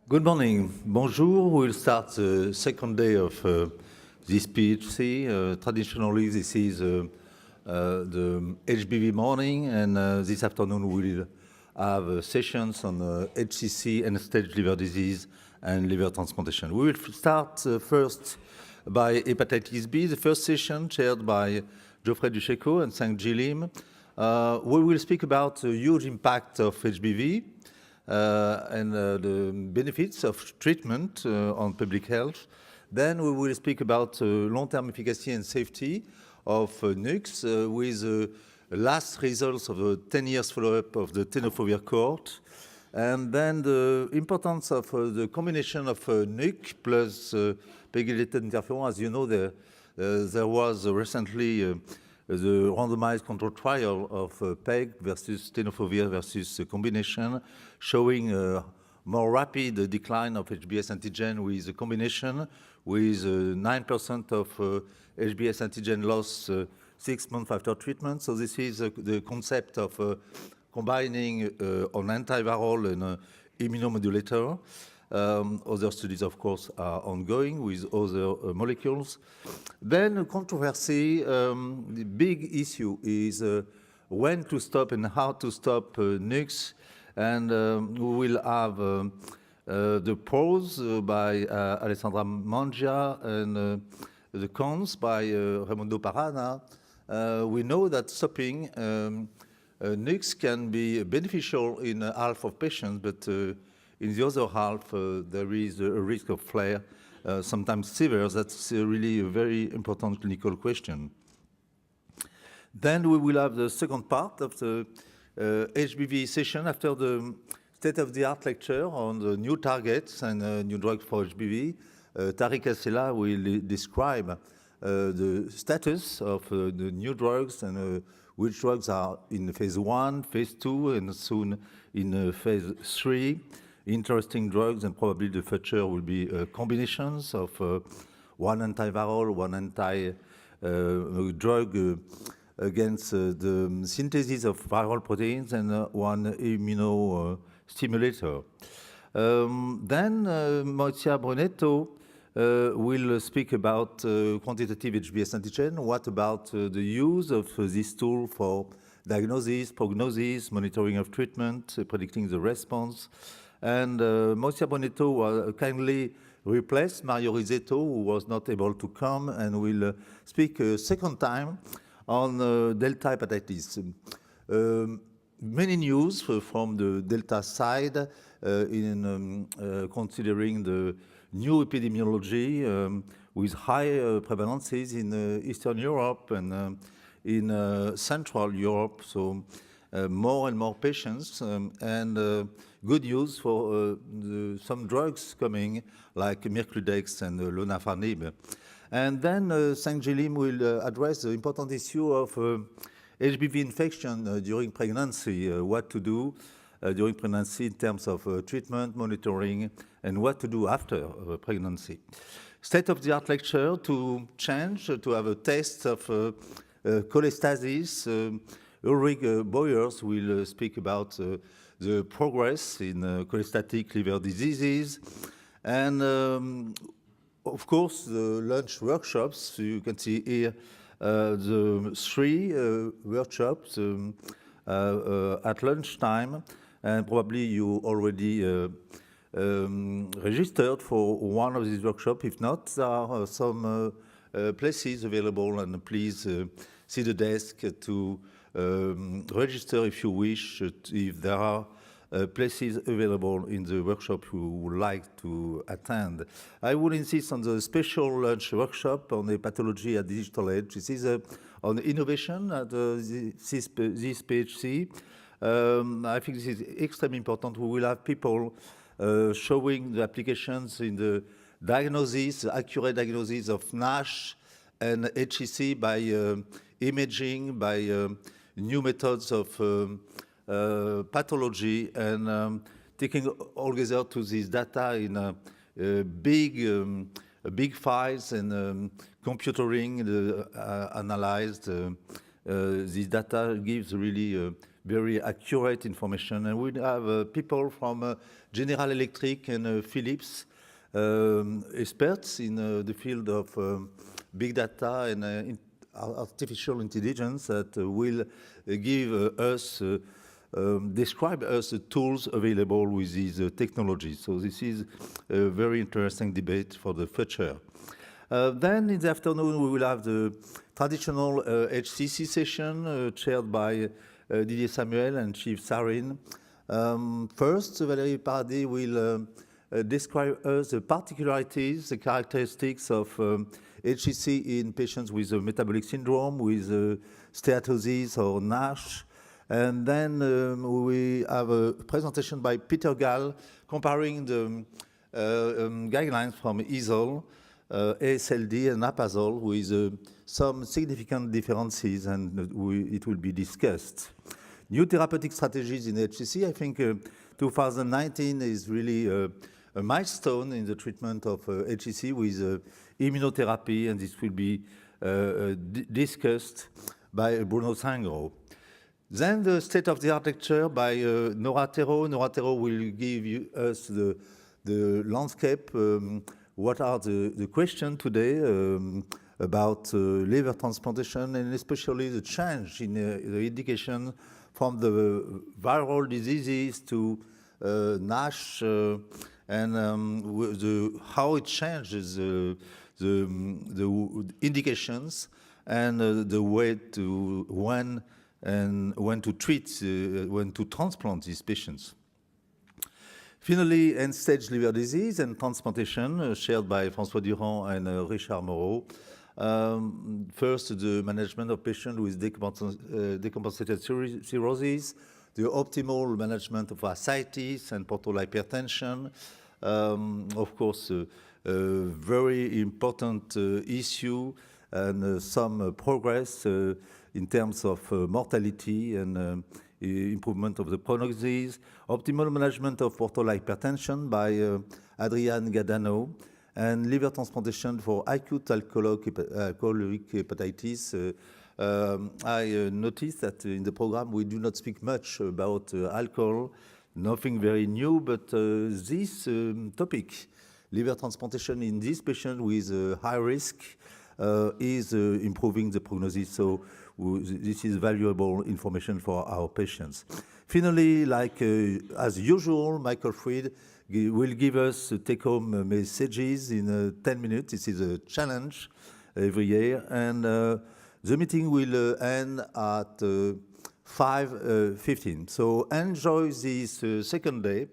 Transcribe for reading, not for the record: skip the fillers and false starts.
Good morning. Bonjour. We'll start the second day of this PHC. Traditionally, this is the HBV morning, and this afternoon we'll have sessions on HCC, end-stage liver disease, and liver transplantation. We will start first by hepatitis B, the first session chaired by Geoffrey Ducheco and Sang-Ji Lim. We will speak about the huge impact of HBV, and the benefits of treatment on public health. Then we will speak about long-term efficacy and safety of NUCs with the last results of the 10 years follow-up of the tenofovir cohort. And then the importance of the combination of NUC plus pegylated interferon. As you know, there was recently the randomized control trial of PEG versus tenofovir versus combination, showing more rapid decline of HBs antigen with the combination, with 9% of HBs antigen loss 6 months after treatment. So this is the concept of combining an antiviral and immunomodulator. Other studies, of course, are ongoing with other molecules. Then controversy, the big issue is when to stop and how to stop NUCs. And we will have the pros by Alessandra Mangia and the cons by Raimundo Parana. We know that stopping NUCs can be beneficial in half of patients, but in the other half, there is a risk of flare, sometimes severe. That's really a very important clinical question. Then we will have the second part of the HBV session after the state-of-the-art lecture on the new targets and new drugs for HBV. Tariq Assela will describe the status of the new drugs and which drugs are in phase 1, phase 2, and soon in phase 3. Interesting drugs, and probably the future will be combinations of one antiviral, one anti-drug against the synthesis of viral proteins, and one immunostimulator. Then Maurizia Brunetto will speak about quantitative HBs antigen. What about the use of this tool for diagnosis, prognosis, monitoring of treatment, predicting the response? And Maurizia Brunetto kindly replaced Mario Risetto, who was not able to come, and will speak a second time on Delta hepatitis. Many news from the Delta side in considering the new epidemiology with high prevalences in Eastern Europe and in Central Europe. So more and more patients, and good news for some drugs coming, like Mircludex and Lonafarnib. And then Sang-Ji Lim will address the important issue of HBV infection during pregnancy, what to do during pregnancy in terms of treatment, monitoring, and what to do after pregnancy. State-of-the-art lecture to change, to have a test of cholestasis. Ulrich Boyers will speak about the progress in cholestatic liver diseases. And of course, the lunch workshops. You can see here the 3 workshops at lunchtime. And probably you already registered for one of these workshops. If not, there are some places available, and please see the desk to register if you wish, if there are places available in the workshop you would like to attend. I will insist on the special lunch workshop on hepatology at digital age. This is on innovation at this PHC. I think this is extremely important. We will have people showing the applications in the diagnosis, accurate diagnosis of NASH and HCC by imaging, by new methods of pathology, and taking all together to this data in big files and computering analyzed. This data gives really very accurate information. And we have people from General Electric and Philips, experts in the field of big data and artificial intelligence that will give us, describe us the tools available with these technologies. So this is a very interesting debate for the future. Then in the afternoon, we will have the traditional HCC session chaired by Didier Samuel and Chief Sarin. First, Valérie Paradis will describe us the particularities, the characteristics of HCC in patients with metabolic syndrome, with steatosis or NASH. And then we have a presentation by Peter Gall comparing the guidelines from EASL, ASLD and APASL with some significant differences, and it will be discussed. New therapeutic strategies in HCC. I think 2019 is really a milestone in the treatment of HCC with immunotherapy, and this will be discussed by Bruno Sangro. Then the state-of-the-art lecture by Nora Terro. Nora Terro will give us the landscape. What are the questions today about liver transplantation, and especially the change in the indication from the viral diseases to NASH, and how it changes the indications and the way to when to treat, when to transplant these patients. Finally, end-stage liver disease and transplantation, shared by François Durand and Richard Moreau. First, the management of patients with decompensated cirrhosis, the optimal management of ascites and portal hypertension. Of course, a very important issue and some progress in terms of mortality and improvement of the prognosis. Optimal management of portal hypertension by Adrian Gadano, and liver transplantation for acute alcoholic hepatitis. I noticed that in the program we do not speak much about alcohol, nothing very new, but this topic, liver transplantation in this patient with high risk, is improving the prognosis. So this is valuable information for our patients. Finally, like as usual, Michael Fried will give us take-home messages in 10 minutes. This is a challenge every year. And the meeting will end at 5:15. So enjoy this second day.